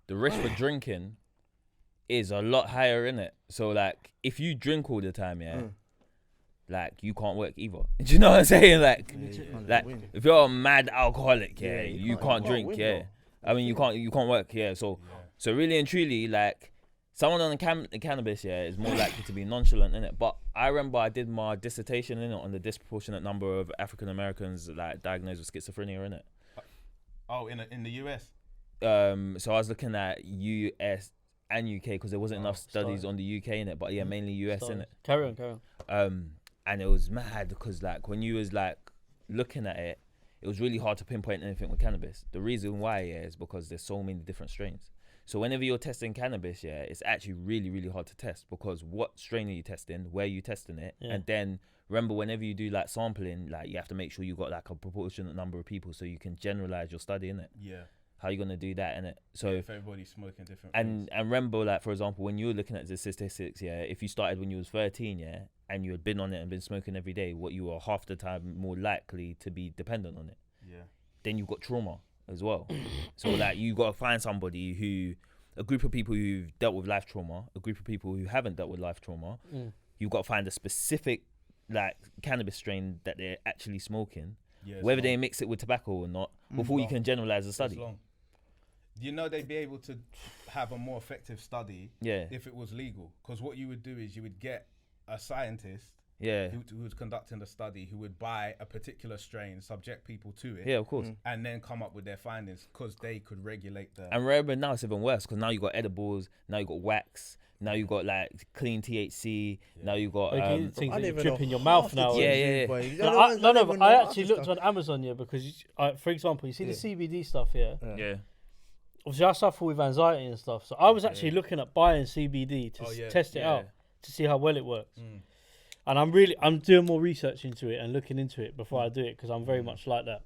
the risk for drinking is a lot higher, innit? So like, if you drink all the time, like you can't work either. Do you know what I'm saying? Like if you're a mad alcoholic, you can't drink, I mean, you can't work, So really and truly, like, someone on the cannabis, is more likely to be nonchalant, innit? But I remember I did my dissertation, innit, on the disproportionate number of African Americans like diagnosed with schizophrenia, innit? Oh, in the US. So I was looking at US and UK because there wasn't enough studies on the UK in it, but mainly US in it. Carry on. And it was mad because like when you was like looking at it, it was really hard to pinpoint anything with cannabis. The reason why is because there's so many different strains. So whenever you're testing cannabis, it's actually really, really hard to test because what strain are you testing, where are you testing it, and then remember whenever you do like sampling, like you have to make sure you got like a proportionate number of people so you can generalize your study in it. Yeah. How you gonna do that in it? So if everybody's smoking different and remember, like for example, when you were looking at the statistics, if you started when you was 13, and you had been on it and been smoking every day, what you were half the time more likely to be dependent on it. Yeah. Then you've got trauma as well. So like you gotta find somebody a group of people who've dealt with life trauma, a group of people who haven't dealt with life trauma. You've got to find a specific like cannabis strain that they're actually smoking, whether they mix it with tobacco or not, before you can generalize the study. You know, they'd be able to have a more effective study if it was legal. Because what you would do is you would get a scientist who was conducting the study who would buy a particular strain, subject people to it. Yeah, of course. And then come up with their findings because they could regulate the... And remember, now it's even worse because now you got edibles, now you got wax, now you got like clean THC, now you got... things that you drip in your mouth now. No, I actually looked on Amazon, because, for example, you see the CBD stuff here? Yeah. Obviously, I suffer with anxiety and stuff, so I was actually looking at buying CBD to test it out, to see how well it works. And I'm doing more research into it and looking into it before I do it because I'm very much like that.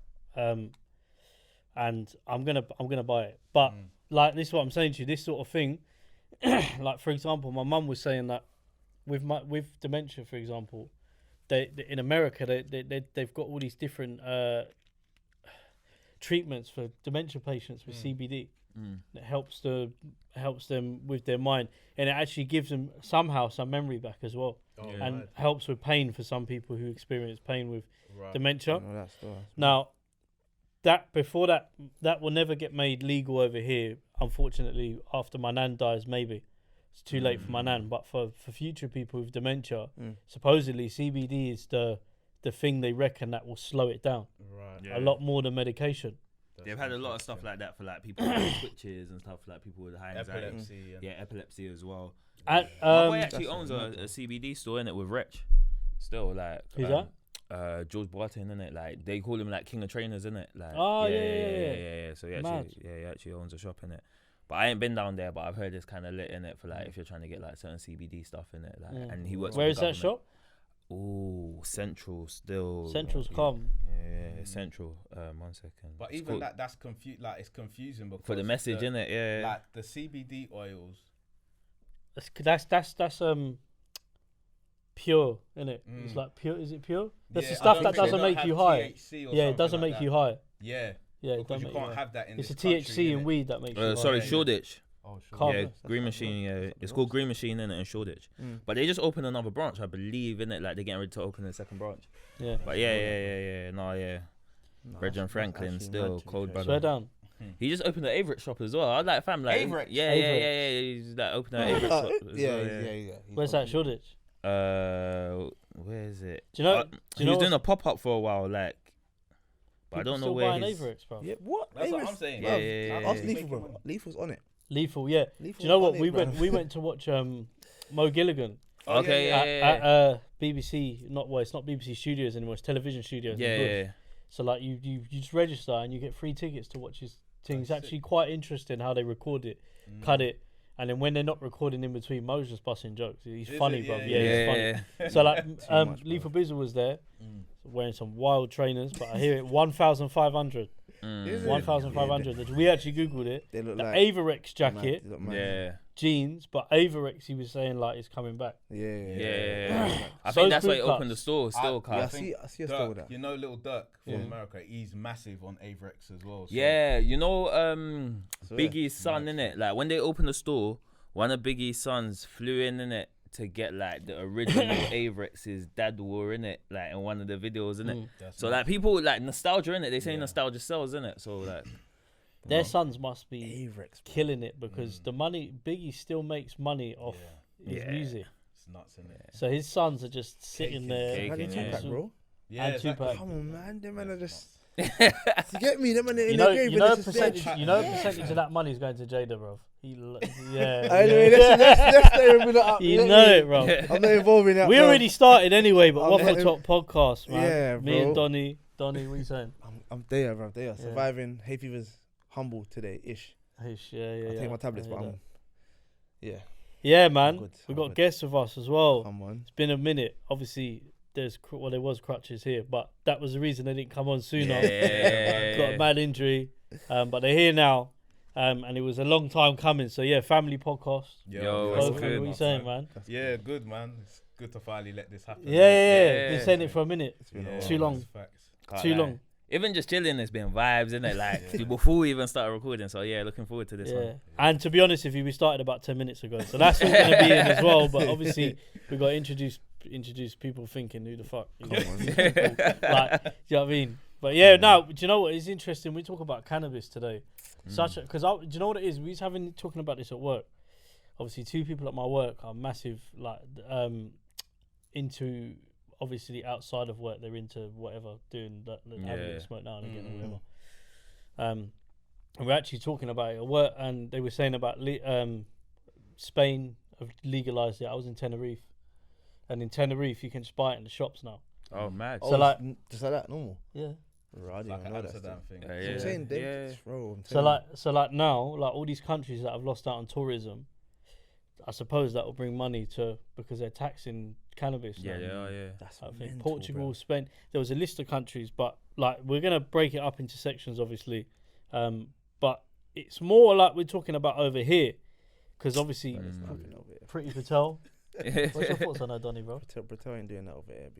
And I'm gonna buy it. But like this is what I'm saying to you, this sort of thing, like for example, my mum was saying that with dementia, for example, they in America they've got all these different treatments for dementia patients with CBD. That helps them with their mind, and it actually gives them somehow some memory back as well, and helps with pain for some people who experience pain with dementia. Now, that will never get made legal over here, unfortunately. After my nan dies, maybe it's too late for my nan, but for future people with dementia, supposedly CBD is the thing they reckon that will slow it down a lot more than medication. They've had a lot of stuff like that for like people with switches and stuff, like people with high anxiety. Epilepsy. Epilepsy as well. My boy actually owns a CBD store in it with Wretch. Still, like who's that? George Barton, innit? Like they call him like King of Trainers, innit? Like yeah. So he actually owns a shop in it. But I ain't been down there, but I've heard it's kind of lit in it for like if you're trying to get like certain CBD stuff in it. Like, and he works. Where is that shop? Oh, Central still. Central's calm. Yeah, Central. 1 second. But it's even that's it's confusing because for the message, innit? Yeah. Like the CBD oils. That's pure, innit? It's like pure. Is it pure? That's the stuff that doesn't make you high. It doesn't make you high. Yeah. Because you can't have that in it's this a THC in weed that makes you high. Sorry, Shoreditch. Yeah, Green Machine. Yeah, it's called Green Machine in it in Shoreditch. But they just opened another branch, I believe, in it. Like they're getting ready to open a second branch. Yeah. But Bridget Franklin still cold brother. Swear down. He just opened an Averett shop as well. I like fam like Averett. Yeah. He's like opened an Averett shop. Yeah. Where's that Shoreditch? Where is it? Do you know? He was doing a pop up for a while, like. But I don't know where he's. Averett's, bro. Yeah, what? That's what I'm saying. Yeah. Ask Lethal, bro. Lethal's on it. Lethal, yeah. Do you know what? We went to watch Mo Gilligan. Okay, at BBC. It's not BBC Studios anymore. It's television studios. Yeah. So like you just register and you get free tickets to watch his thing. It's actually quite interesting how they record it, cut it, and then when they're not recording in between, Mo's just busting jokes. He's funny, bro. He's funny. So like Lethal Bizzle was there, wearing some wild trainers, but I hear it 1,500. 1,500. We actually googled it. They look the like Averex jacket, jeans, but Averex he was saying like it's coming back. Yeah. I think that's why he opened the store. Still, I see a store with that. You know, Little Dirk from America, he's massive on Averex as well. So. Yeah, you know, Biggie's son, innit? Like when they opened the store, one of Biggie's sons flew in it to get like the original Averex's dad wore in it, like in one of the videos, innit? So like people like nostalgia in it. They say nostalgia sells, innit? So like their sons must be Averex killing it because the money Biggie still makes money off his music. It's nuts, innit? So his sons are just sitting there. Tupac, bro. Yeah, exactly. Come on, man. Them men are just. You get me? Them men in you their grave. You know, percentage of that money is going to Jada, bro. Let's you know it, bro. I'm not involved in that. We already started anyway, but WaffleTop Podcast, man. Yeah, bro. Me and Donnie, what are you saying? I'm there, bro. There, surviving. Hay fever's humble today, ish. Yeah. I take my tablets, but I'm. Yeah, man. We got guests with us as well. Come on. It's been a minute. Obviously, there was crutches here, but that was the reason they didn't come on sooner. Got a bad injury, but they're here now. And it was a long time coming. So yeah, family podcast. Yo, that's good. What are you saying, man? Yeah, good, man. It's good to finally let this happen. Yeah. Been saying it for a minute. It's been too long. Too long. Even just chilling, it's been vibes, isn't it? Like before we even started recording. So yeah, looking forward to this one. And to be honest with you, we started about 10 minutes ago, so that's all going to be in as well. But obviously, we got to introduce people thinking, who the fuck? Like, do you know what I mean? But yeah, now do you know what is interesting? We talk about cannabis today, because do you know what it is? We was talking about this at work. Obviously, 2 people at my work are massive, like into. Obviously, outside of work, they're into whatever, doing that, having a smoke now and again or whatever. And we're actually talking about it at work, and they were saying about Spain have legalized it. I was in Tenerife, and in Tenerife you can just buy it in the shops now. Oh, mad! So like, just like that, normal. Yeah. Right, like an Amsterdam thing. I'm saying, bro. So like now, like all these countries that have lost out on tourism, I suppose that will bring money to because they're taxing cannabis. Yeah. That's I think Portugal, Spain. There was a list of countries, but like we're gonna break it up into sections, obviously. But it's more like we're talking about over here, because obviously Priti Patel. What's your thoughts on that, Donnie, bro? Patel ain't doing that over here.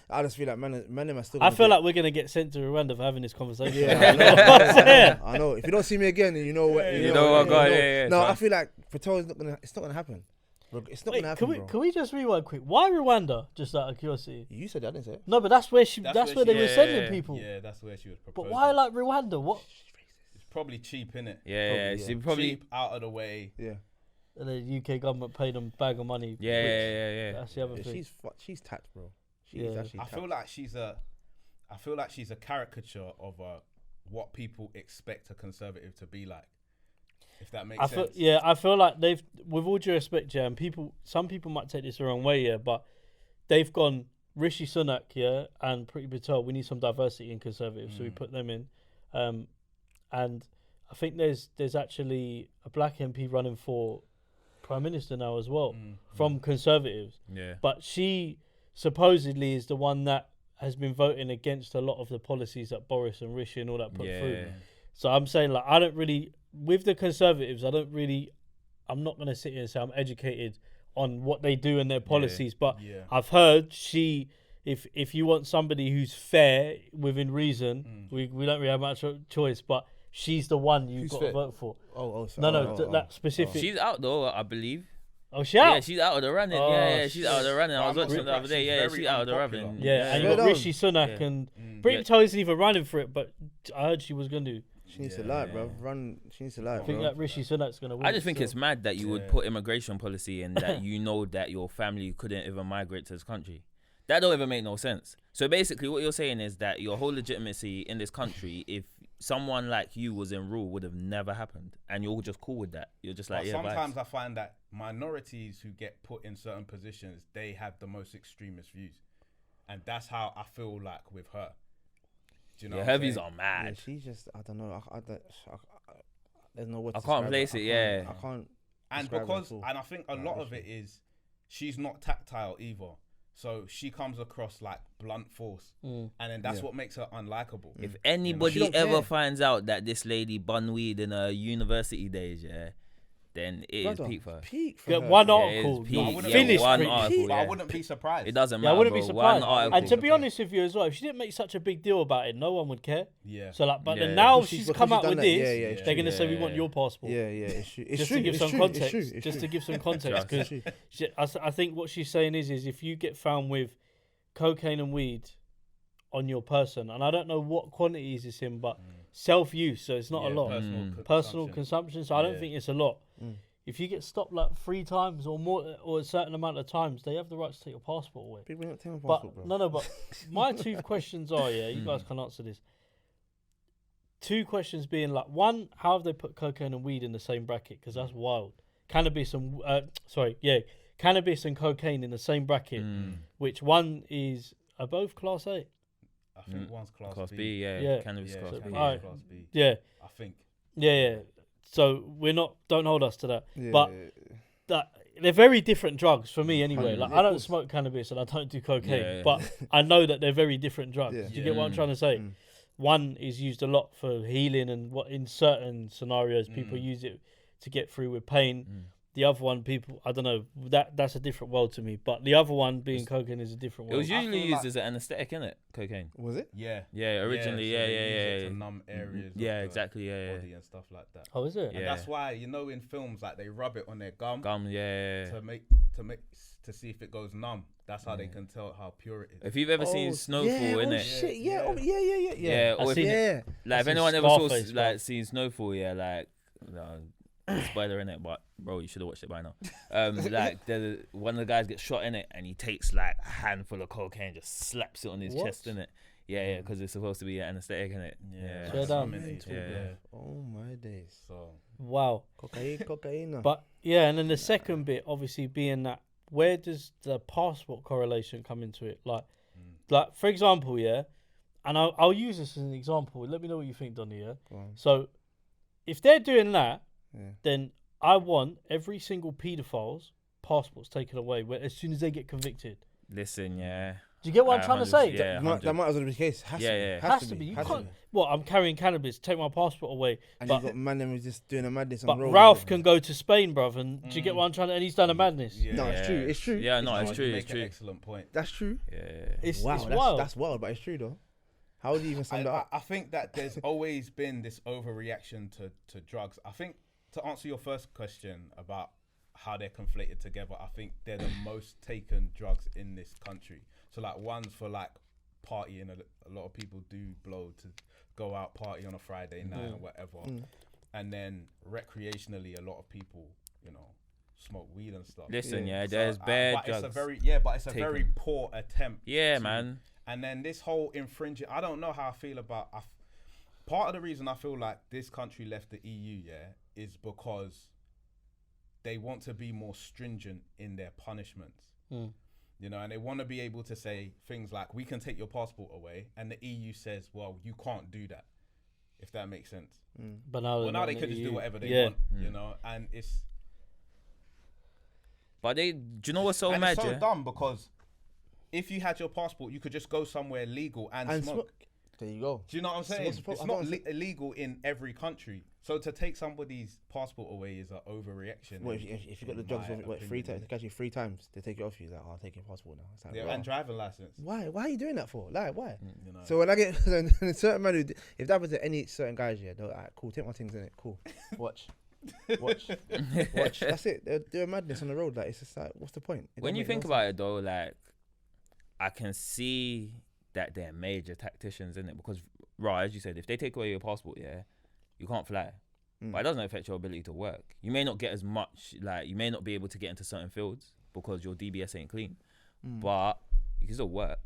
I just feel like man are still. I feel like we're gonna get sent to Rwanda for having this conversation. Yeah, I know. If you don't see me again, you know what. You know what, God. No, I feel like Patel is not gonna. It's not gonna happen. It's not gonna happen. Can we just rewind quick? Why Rwanda? Just out of curiosity. You said that, I didn't say it. No, but that's where they were sending people. Yeah, that's where she was proposing. But why like Rwanda? What? It's probably cheap, innit? Yeah, probably cheap, out of the way. Yeah. And the UK government paid them a bag of money. Yeah. That's the other thing. She's taxed, bro. She's actually taxed. I feel like she's a caricature of what people expect a conservative to be like. If that makes sense. I feel like they've, with all due respect, and some people might take this the wrong way, but they've gone Rishi Sunak, and Priti Patel. We need some diversity in conservatives, so we put them in. And I think there's actually a black MP running for Prime Minister now as well from Conservatives. Yeah. But she supposedly is the one that has been voting against a lot of the policies that Boris and Rishi and all that put through. So I'm saying, like, I don't really, with the Conservatives, I'm not going to sit here and say I'm educated on what they do and their policies, but I've heard if you want somebody who's fair within reason, we don't really have much choice, but she's the one you've got to vote for. That specific. She's out though, I believe. Oh, she's out? Yeah, she's out of the running. She's out of the running. I was watching the other day. Yeah, she's out of the running. Yeah, and you got Rishi Sunak and Priti Patel isn't even running for it, but I heard she was going to. She needs to lie, bro. She needs to lie, I think that Rishi Sunak's going to win. I just think it's mad that you would put immigration policy in that you know that your family couldn't even migrate to this country. That don't even make no sense. So basically what you're saying is that your whole legitimacy in this country, if someone like you was in rule, would have never happened. And you're just cool with that. You're just like, sometimes I find that minorities who get put in certain positions, they have the most extremist views. And that's how I feel like with her. Do you know her views are mad. Yeah, she's just, I don't know. There's no word to I can't place it, I can't. And I think a lot of it is she's not tactile either. So she comes across like blunt force, and then that's what makes her unlikable. If anybody ever finds out that this lady bun weed in her university days, then it is peak for her. Get one article. I wouldn't be surprised. It doesn't matter. I wouldn't be surprised. And to be Okay. honest with you as well, if she didn't make such a big deal about it, no one would care. Yeah. So like, but then now she's come out with that. this, they're gonna say we want your passport. Yeah, it's true. Just to give some context. Just to give some context, because I think what she's saying is if you get found with cocaine and weed on your person, and I don't know what quantities it's in, but self-use, so it's not a lot. Personal consumption, so I don't think it's a lot. If you get stopped like 3 times or more, or a certain amount of times, they have the right to take your passport away. People don't take my passport, bro. No, but my 2 questions are, you guys can answer this. 2 questions being like, 1, how have they put cocaine and weed in the same bracket? Because that's wild. Cannabis and cannabis and cocaine in the same bracket, which one is are both class A? I think one's class B. Cannabis class B. Class B. Yeah. I think. Yeah. So don't hold us to that. But that they're very different drugs for me anyway. Like I don't smoke cannabis and I don't do cocaine, but I know that they're very different drugs. Do you get what I'm trying to say? One is used a lot for healing and what in certain scenarios people use it to get through with pain. The other one, I don't know, that's a different world to me. But the other one being cocaine is a different world. It was usually used as an anesthetic, innit? Cocaine. Was it? Yeah. Yeah, originally, To numb areas. Exactly, body and stuff like that. Oh, is it? And that's why, in films, like they rub it on their gum. To see if it goes numb. That's how they can tell how pure it is. If you've ever seen Snowfall, innit? Shit, If anyone ever saw seen Snowfall, spoiler in it, but bro, you should have watched it by now. One of the guys gets shot in it, and he takes like a handful of cocaine, just slaps it on his chest, innit? Yeah, because it's supposed to be an anesthetic, innit? Oh my days. So wow, cocaine. But and then the second bit, obviously, being that where does the passport correlation come into it? Like for example, and I'll use this as an example. Let me know what you think, Donnie. So if they're doing that. Then I want every single paedophile's passports taken away as soon as they get convicted. Listen, Do you get what I'm trying to say? Yeah, that might as well be the case. Has to be. You can't. What? I'm carrying cannabis. Take my passport away. And you've got man who's just doing a madness. But Ralph can go to Spain, bruv. And do you get what I'm trying to? And he's done a madness. No, it's true. It's true. Yeah, no, it's true. It's true. Excellent point. That's true. Yeah. It's wild. That's wild, but it's true though. How do you even sum that up? I think that there's always been this overreaction to drugs. I think. To answer your first question about how they're conflated together, I think they're the most taken drugs in this country. So like ones for like partying, a lot of people do blow to go out party on a Friday night or whatever. And then recreationally, a lot of people, smoke weed and stuff. Listen, there's bad drugs. It's a very poor attempt. Yeah, man. And then this whole infringing, I don't know how I feel about. Part of the reason I feel like this country left the EU, is because they want to be more stringent in their punishments. And they want to be able to say things like, we can take your passport away, and the EU says, well, you can't do that, if that makes sense. But now they could just do whatever they want, and it's... But do you know what's so mad? It's so dumb, because if you had your passport, you could just go somewhere legal and smoke. There you go. Do you know what I'm saying? It's not illegal in every country. So to take somebody's passport away is an overreaction. Well, if you got the drugs for 3 times, they catch you 3 times, they take it off you. Like, I'll take your passport now. It's like, and driving license. Why are you doing that for? Like, why? So when I get a certain man who, if that happens to any certain guys, they're like, cool, take my things in it, cool. Watch. That's it. They're doing madness on the road. Like, it's just like, what's the point? When you think about it, though, like, I can see that they're major tacticians, in it, because as you said, if they take away your passport, you can't fly, but it doesn't affect your ability to work. You may not get as much, like you may not be able to get into certain fields because your DBS ain't clean, but you can still work.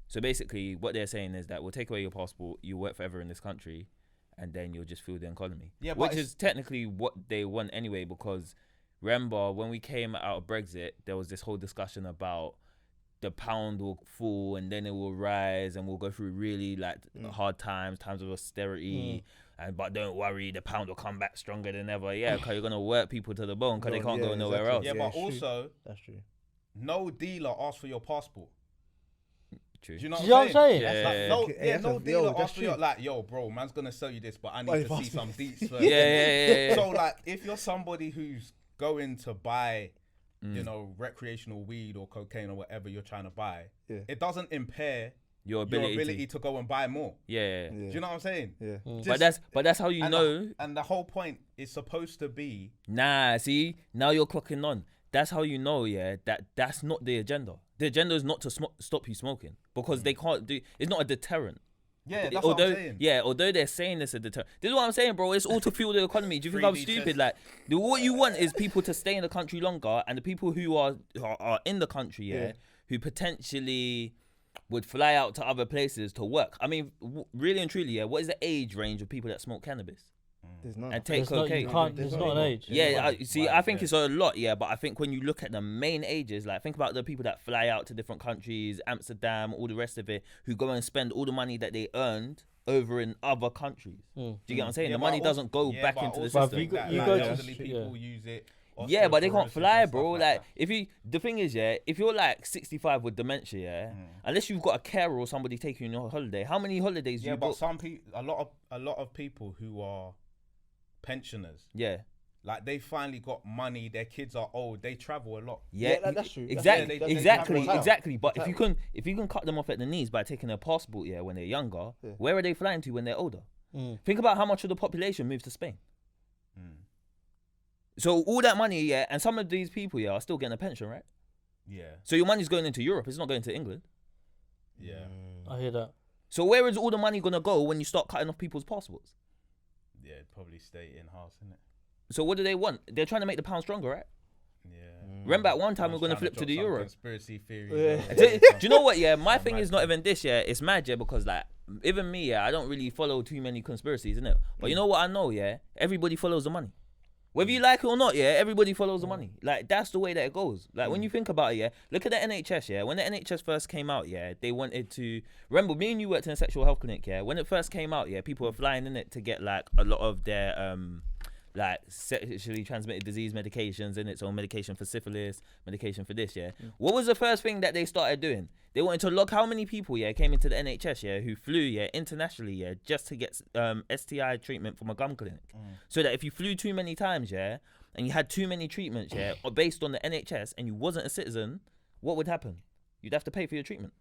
So basically what they're saying is that we'll take away your passport, you work forever in this country, and then you'll just fuel the economy, which is technically what they want anyway, because remember when we came out of Brexit, there was this whole discussion about the pound will fall and then it will rise and we'll go through really hard times of austerity, but don't worry, the pound will come back stronger than ever. Because you're gonna work people to the bone because they can't go nowhere else. But also that's true. no dealer asks for your passport. True. Do you know what I'm saying? No dealer asks for your, like, yo, bro, man's gonna sell you this, but I need to see some deets first. Yeah. So, like, if you're somebody who's going to buy, you know, recreational weed or cocaine or whatever you're trying to buy, it doesn't impair your ability to go and buy more. Yeah. Do you know what I'm saying? Yeah. But that's how you know. And the whole point is supposed to be. Nah, see, now you're clocking on. That's how you know, that's not the agenda. The agenda is not to stop you smoking because they can't do. It's not a deterrent. Yeah, that's what I'm saying. Yeah, although they're saying it's a deterrent. This is what I'm saying, bro. It's all to fuel the economy. Do you think I'm stupid? Like, what you want is people to stay in the country longer, and the people who are in the country, who potentially would fly out to other places to work. I mean, really and truly, what is the age range of people that smoke cannabis? There's none. And take cocaine. There's not an age. Yeah, I think it's a lot, but I think when you look at the main ages, like, think about the people that fly out to different countries, Amsterdam, all the rest of it, who go and spend all the money that they earned over in other countries. Do you get what I'm saying? The money doesn't go back into the system. You go to people use it. Yeah, but they can't fly, bro. Like, the thing is, if you're like 65 with dementia, unless you've got a carer or somebody taking you on holiday, how many holidays do you book? But some people, a lot of people who are pensioners, like, they finally got money, their kids are old, they travel a lot. That's true. Exactly. But if you can cut them off at the knees by taking their passport when they're younger, where are they flying to when they're older? Think about how much of the population moves to Spain. So all that money, and some of these people, are still getting a pension, right? Yeah. So your money's going into Europe, it's not going to England. Yeah. I hear that. So where is all the money gonna go when you start cutting off people's passports? Yeah, it'd probably stay in-house, innit? So what do they want? They're trying to make the pound stronger, right? Yeah. Remember at one time we're going to flip to the euro. Conspiracy theory. Do you know what? My thing is not even this. It's mad, because like even me, I don't really follow too many conspiracies, innit? But you know what I know, everybody follows the money. Whether you like it or not, everybody follows the money. Like, that's the way that it goes. Like, when you think about it, look at the NHS, when the NHS first came out, they wanted to... Remember, me and you worked in a sexual health clinic, when it first came out, people were flying in it to get, like, a lot of their, like, sexually transmitted disease medications in its own medication for syphilis, medication for this, What was the first thing that they started doing? They wanted to log how many people, came into the NHS, who flew, internationally, just to get STI treatment from a gum clinic. So that if you flew too many times, and you had too many treatments, based on the NHS, and you wasn't a citizen, what would happen? You'd have to pay for your treatment.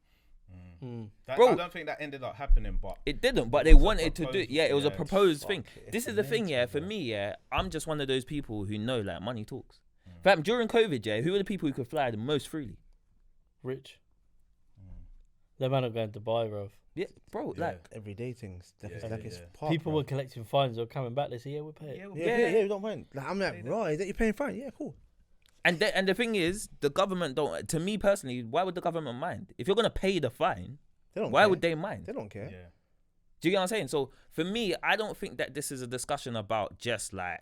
Bro, I don't think that ended up happening, but it didn't. But they wanted to do. It was a proposed thing. This is the thing, for me, I'm just one of those people who know, like, money talks. Fam, during COVID, who were the people who could fly the most freely? Rich. Them man are going to Dubai, bro. Yeah, bro. Like everyday things. People were collecting fines or coming back. They say, we'll pay it. Yeah, we don't mind. Like, I'm like, right, is that you're paying fine? Yeah, cool. And the thing is, the government don't. To me personally, why would the government mind? If you're gonna pay the fine, why would they mind? They don't care. Yeah. Do you get what I'm saying? So for me, I don't think that this is a discussion about just like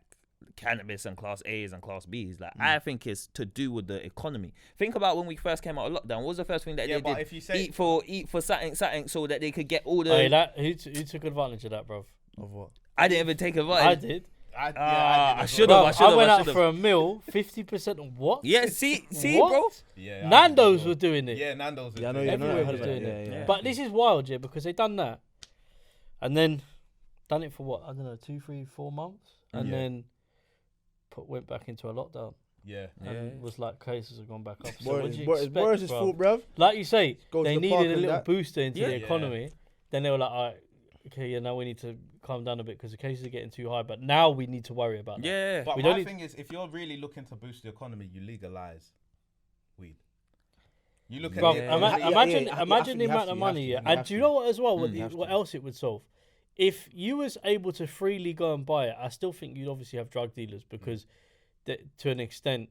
cannabis and class A's and class B's. Like I think it's to do with the economy. Think about when we first came out of lockdown. What was the first thing that they did? If you say eat for something so that they could get all the. Who took advantage of that, bro? Of what? I didn't even take advantage. I did. I should have. I went out for a meal, 50% of what? Yeah, see, what? Bro. Yeah, Nando's were doing it. Yeah, Nando's. Yeah, I know. Everyone was doing it. But this is wild, because they done that, and then done it for what? I don't know, 2, 3, 4 months, and then went back into a lockdown. Yeah, and was like cases have gone back up. So what do you expect, where is this fault, bruv? Like you say, Go they the needed a little that. booster into the economy. Then they were like, all right, okay, now we need to calm down a bit because the cases are getting too high. But now we need to worry about that. Yeah. But my thing is, if you're really looking to boost the economy, you legalize weed. You look at imagine the amount of money. And do you know what as well? What else it would solve? If you was able to freely go and buy it, I still think you'd obviously have drug dealers because to an extent,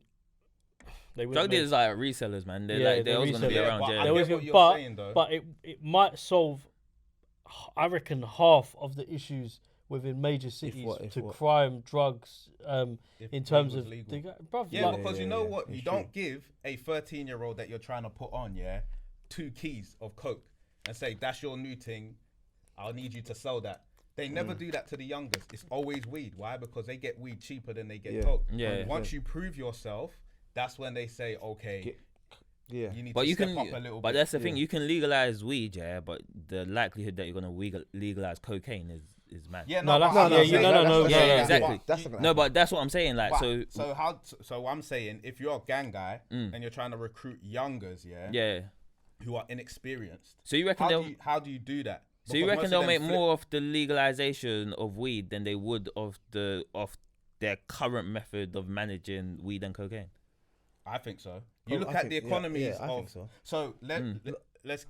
they would. Drug dealers are resellers, man. They're always going to be around. But it might solve, I reckon, half of the issues within major cities crime, drugs, in terms of legal. Because you know what? You don't give a 13-year-old that you're trying to put on 2 keys of coke and say that's your new thing. I'll need you to sell that. They never do that to the youngest. It's always weed. Why? Because they get weed cheaper than they get coke. Yeah. Once you prove yourself, that's when they say, okay, Yeah. You need But to you step can, up a little but bit. that's the thing. You can legalize weed, yeah, but the likelihood that you're gonna legalize cocaine is mad. Yeah, No, no, that's- yeah, no, yeah, exactly. That's not No, but that's what I'm saying. Like, So I'm saying, if you're a gang guy and you're trying to recruit youngers, who are inexperienced. So you reckon how do you do that? So you reckon they'll make more of the legalization of weed than they would of their current method of managing weed and cocaine? I think so. You look at the economies I think of. so. Let's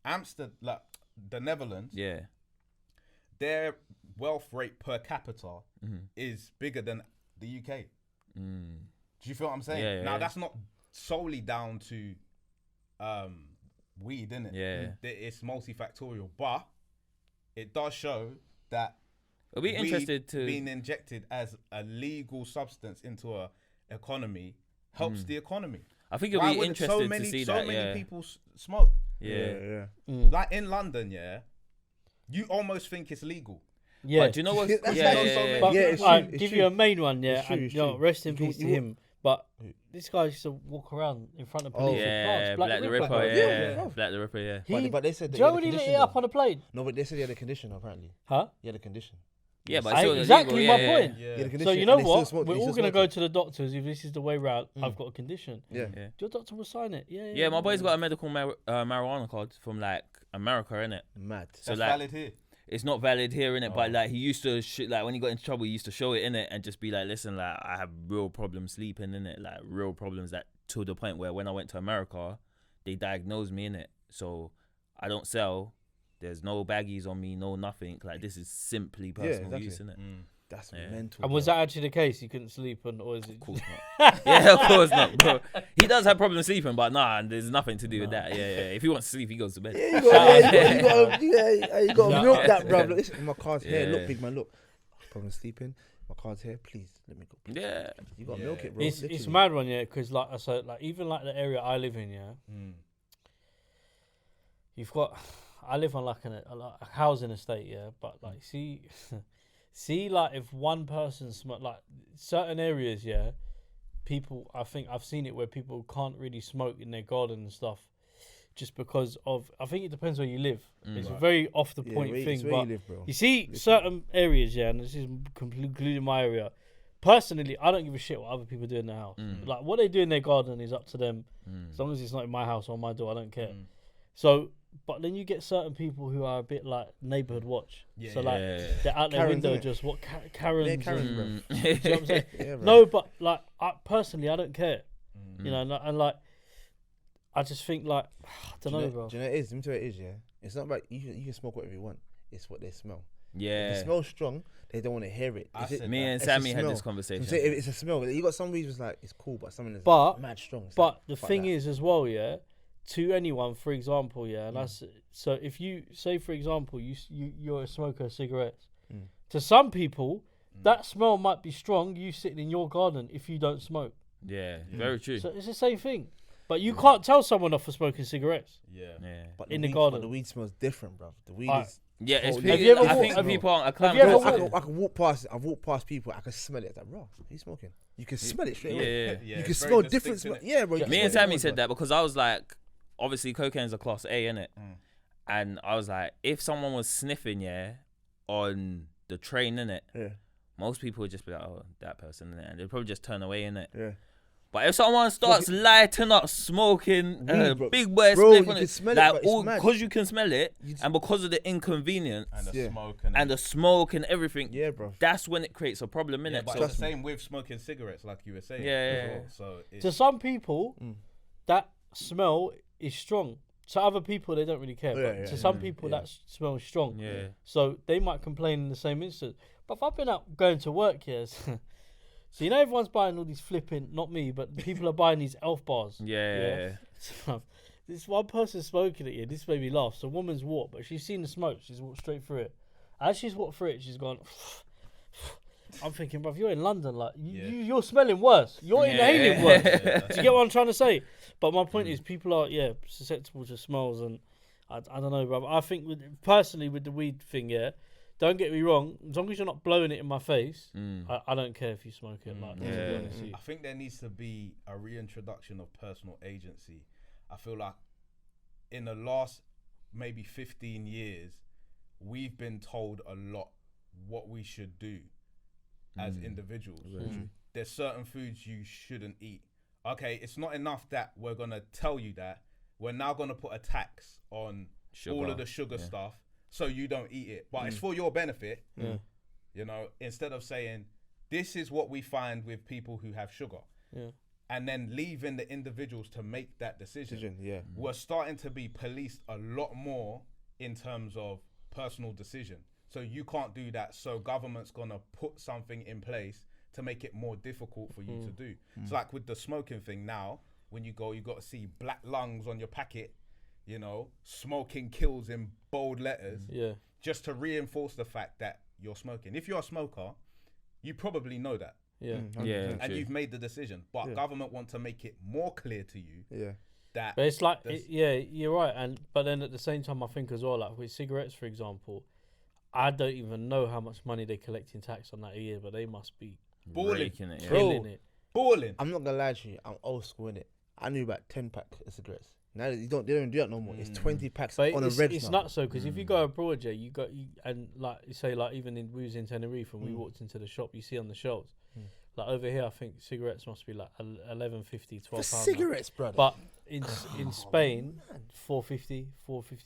Amsterdam, like the Netherlands. Yeah. Their wealth rate per capita is bigger than the UK. Do you feel what I'm saying? Yeah, now that's not solely down to weed, innit? Yeah. It's multifactorial, but it does show that I'll be interested to being injected as a legal substance into a economy helps the economy. I think you'll be interested to see that. So many people smoke. Yeah. Like in London, you almost think it's legal. Yeah. But do you know what? I'll give you a main one, rest in peace to him. But this guy used to walk around in front of police. Black the Ripper, Black the Ripper, But they said do you know when he lit it up on a plane? No, but they said he had a condition apparently. Huh? He had a condition. Yeah, but it's exactly my point. Yeah. So you know what? We're all gonna go to the doctors if this is the way round. I've got a condition. Yeah. Your doctor will sign it. Yeah, my boy's got a medical marijuana card from like America, innit? Mad. So that's valid here. It's not valid here, innit? But like he used to like when he got into trouble, he used to show it, innit, and just be like, listen, like I have real problems sleeping, innit? Like real problems that to the point where when I went to America, they diagnosed me, innit? So I don't sell. There's no baggies on me, no nothing. Like this is simply personal use, innit? That's mental. And was that actually the case? You couldn't sleep, or is it? Of course not. Yeah, of course not, bro. He does have problems sleeping, but there's nothing to do with that. Yeah. If he wants to sleep, he goes to bed. You got to milk that, bro. Look, listen, my card's here. Look, big man, look. Problem sleeping. My card's here. Please let me go. Please. Yeah. You got to milk it, bro. It's mad one, because like I said, like even like the area I live in, you've got. I live on like a housing estate, but like see, like if one person smoke, like certain areas, people. I think I've seen it where people can't really smoke in their garden and stuff, just because of. I think it depends where you live. It's a very off the point thing, but you see certain areas, and this is including my area. Personally, I don't give a shit what other people do in their house. Like what they do in their garden is up to them. As long as it's not in my house or my door, I don't care. So. But then you get certain people who are a bit like neighborhood watch. They're out their window just what Karens. Yeah, Karens, bro. You know what I'm saying? Yeah, no, but like personally, I don't care. You know, and like I just think like I don't know, bro. Do you know what it is? Let me tell you what it is. It's not about you can smoke whatever you want. It's what they smell. Yeah. If it smells strong, they don't want to hear it. Me and Sammy had this conversation. So if it's a smell. You got some reasons like it's cool, but something is mad strong. But the thing is as well, to anyone, for example, and that's so. If you say, for example, you're a smoker of cigarettes, to some people, that smell might be strong. You sitting in your garden if you don't smoke. Yeah, very true. So it's the same thing, but you can't tell someone off for smoking cigarettes. Yeah. But in the garden, the weed smells different, bro. The weed is. Yeah, it's Have you ever I think walked- people aren't Have acclimated. you ever to it. walked- I can walk past. I've walked past people. I can smell it. It's like, bro, he's smoking. You can smell it straight away. Yeah. You can smell different smell. Yeah, bro. Me and Sammy said that because I was like, obviously cocaine's a class A, innit? And I was like, if someone was sniffing, on the train, innit? Yeah. Most people would just be like, oh, that person, innit? And they'd probably just turn away, innit? Yeah. But if someone starts lighting up, smoking, Bro. big boy Bro, spliff you on can it, smell it, like but it's mad. because you can smell it, and because of the inconvenience And the smoke and the smoke and everything, Yeah, bro. that's when it creates a problem, innit? Yeah, but So- it's the same with smoking cigarettes, like you were saying. Yeah. So it's, to some people, that smell is strong. To other people, they don't really care. But to some people, that smell is strong. Yeah. So they might complain in the same instant. But if I've been out going to work, so you know everyone's buying all these flipping, not me, but people are buying these Elf bars. Yeah. So, this one person smoking it, this made me laugh. So a woman's walked, but she's seen the smoke. She's walked straight through it. As she's walked through it, she's gone... I'm thinking, bruv, you're in London, like you're smelling worse. You're inhaling worse. Do you get what I'm trying to say? But my point is, people are susceptible to smells, and I don't know, bruv. I think personally with the weed thing, don't get me wrong. As long as you're not blowing it in my face, I don't care if you smoke it. Like, I think there needs to be a reintroduction of personal agency. I feel like in the last maybe 15 years, we've been told a lot what we should do as individuals. There's certain foods you shouldn't eat. Okay, it's not enough that we're gonna tell you that. We're now gonna put a tax on all of the sugar stuff so you don't eat it. But it's for your benefit. You know, instead of saying this is what we find with people who have sugar. And then leaving the individuals to make that decision. We're starting to be policed a lot more in terms of personal decision. So you can't do that. So government's gonna put something in place to make it more difficult for you to do. It's like with the smoking thing now, when you go, you got to see black lungs on your packet, you know, smoking kills in bold letters, just to reinforce the fact that you're smoking. If you're a smoker, you probably know that. And you've made the decision. But government want to make it more clear to you. That but it's like, you're right. But then at the same time, I think as well, like with cigarettes, for example, I don't even know how much money they collect in tax on that a year, but they must be balling it. Killing it. Balling. I'm not gonna lie to you. I'm old school in it. I knew about 10 packs of cigarettes. Now they don't do that no more. It's 20 packs but on a red. It's not so because if you go abroad, and like you say, like even we was in Tenerife and we walked into the shop, you see on the shelves. Like over here, I think cigarettes must be like 11.50, 12 pounds. Cigarettes, brother. But in Spain, 4.50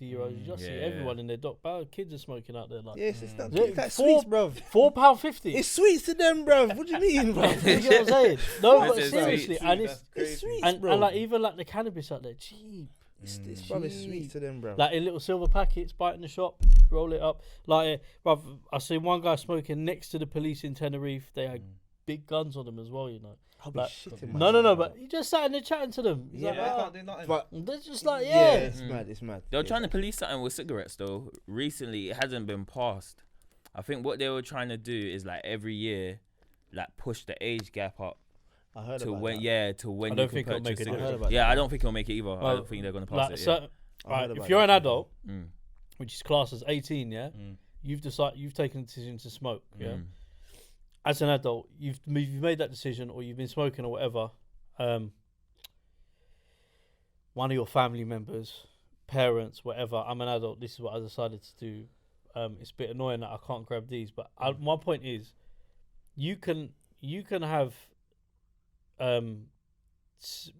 euros. You just see everyone in their dock. Kids are smoking out there. Like, yes, it's not. It's like sweets, bro. £4.50. It's sweets to them, bro. What do you mean, bro? You know what I'm saying? No, but seriously, sweet, and it's sweets, and bro. like even like the cannabis out there, cheap. It's probably sweets to them, bro. Like in little silver packets, buy it in the shop, roll it up. Like, bruv, I see one guy smoking next to the police in Tenerife. They had big guns on them as well, you know. I'll be shitting No, but he just sat in there chatting to them. He's they like, can't do nothing. But they're just like, it's mad. They were trying to police something with cigarettes though. Recently, it hasn't been passed. I think what they were trying to do is like every year, like push the age gap up. I heard to about when, that. to when I you don't can think it'll purchase make a cigarettes. difference. Yeah, I don't think it'll make it either. I Well, don't think they're going to pass it. So, right, if you're an adult, which is classed as 18, you've taken a decision to smoke, as an adult, you've made that decision, or you've been smoking or whatever. One of your family members, parents, whatever. I'm an adult. This is what I decided to do. It's a bit annoying that I can't grab these, but my point is, you can have.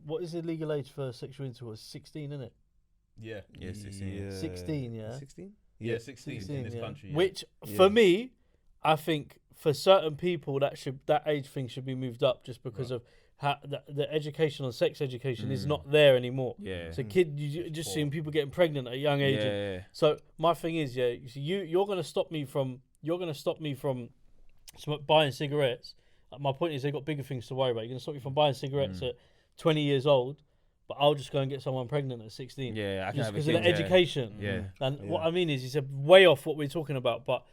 What is the legal age for sexual intercourse? 16, isn't it? Yeah, 16. 16, yeah. 16? Yeah, 16 in this country. Which for me, I think for certain people that age thing should be moved up just because of how the education on sex education is not there anymore. Yeah. So you just seeing people getting pregnant at a young age. Yeah. So my thing is, you're gonna stop me from buying cigarettes. My point is, they've got bigger things to worry about. You're gonna stop me from buying cigarettes at 20 years old, but I'll just go and get someone pregnant at 16. Yeah, I can just have a because kid, of the education. Yeah. And what I mean is, it's a way off what we're talking about. But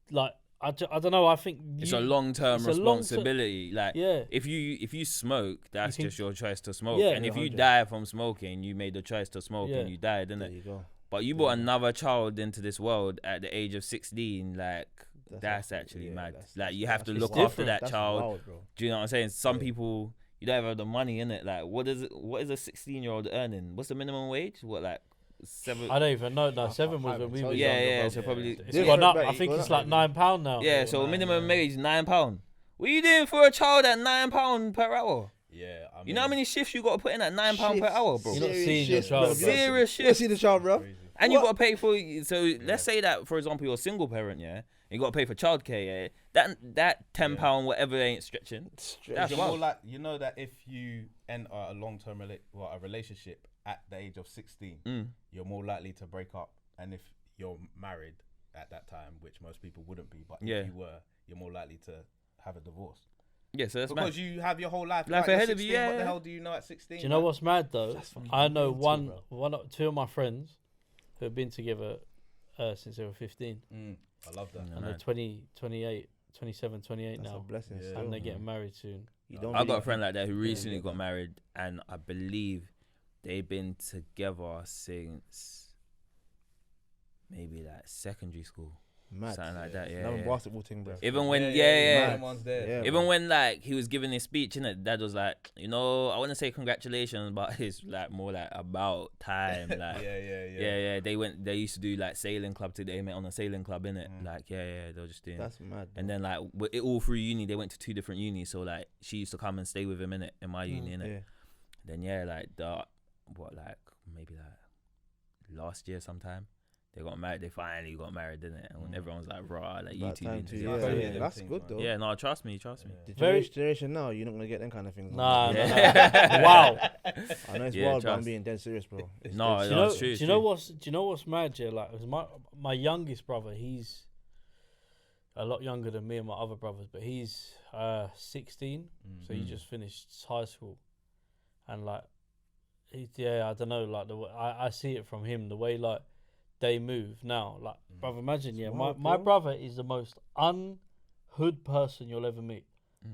like, I don't know. I think it's a long-term responsibility. Like, yeah. if you smoke, that's just your choice to smoke. Yeah, and if you die from smoking, you made the choice to smoke and you died, didn't it? There you go. But you brought another child into this world at the age of 16, like. That's actually mad. Like, you have to look after that child. Wild, do you know what I'm saying? Some people, you don't have the money in it. Like, what is a 16-year-old earning? What's the minimum wage? What, like 7? I don't even know. No, 7 was when we were younger. So probably it's gone up. I think it's like £9 now. Yeah, so minimum wage £9. What are you doing for a child at £9 per hour? Yeah, I mean, you know how many shifts you got to put in at £9 per hour, bro? You're not seeing your child. Serious shit. You see the child, bro. And you got to pay for. So let's say that, for example, you're a single parent, yeah. You got to pay for childcare, yeah. That £10 whatever ain't stretching. That's more like, you know, that if you enter a long-term a relationship at the age of 16, you're more likely to break up. And if you're married at that time, which most people wouldn't be, but if you were, you're more likely to have a divorce. Yeah, so that's because you have your whole life ahead of you. Yeah. What the hell do you know at 16? Do you know what's mad though? I know two of my friends who have been together since they were 15. I love that. And they're 20, 28, 27, 28 now. That's a blessing. Yeah. And they're getting married soon. I got a friend like that who recently got married, and I believe they've been together since maybe like secondary school. Mad. Something like that, yeah. Another basketball thing, bro. Even when, even when like he was giving his speech, innit, Dad was like, I want to say congratulations, but it's like more like about time, like They used to do like sailing club today. They met on a sailing club, innit? Like they were just doing. That's mad. And then like all through uni, they went to 2 different unis. So like she used to come and stay with him, innit, in my uni, innit. Then maybe last year sometime. They got married. They finally got married, didn't it? And when everyone was like, "Raw, like you two need to." Yeah, that's good though. Yeah, no, trust me. The generation now, you're not gonna get them kind of things. Nah. Wow. I know it's wild, but I'm being dead serious, bro. It's true. Do you know what's mad? Yeah, like my youngest brother, he's a lot younger than me and my other brothers, but he's 16, so he just finished high school, and like, I don't know, like the way I see it from him, the way like they move now, like brother, imagine my brother is the most unhood person you'll ever meet,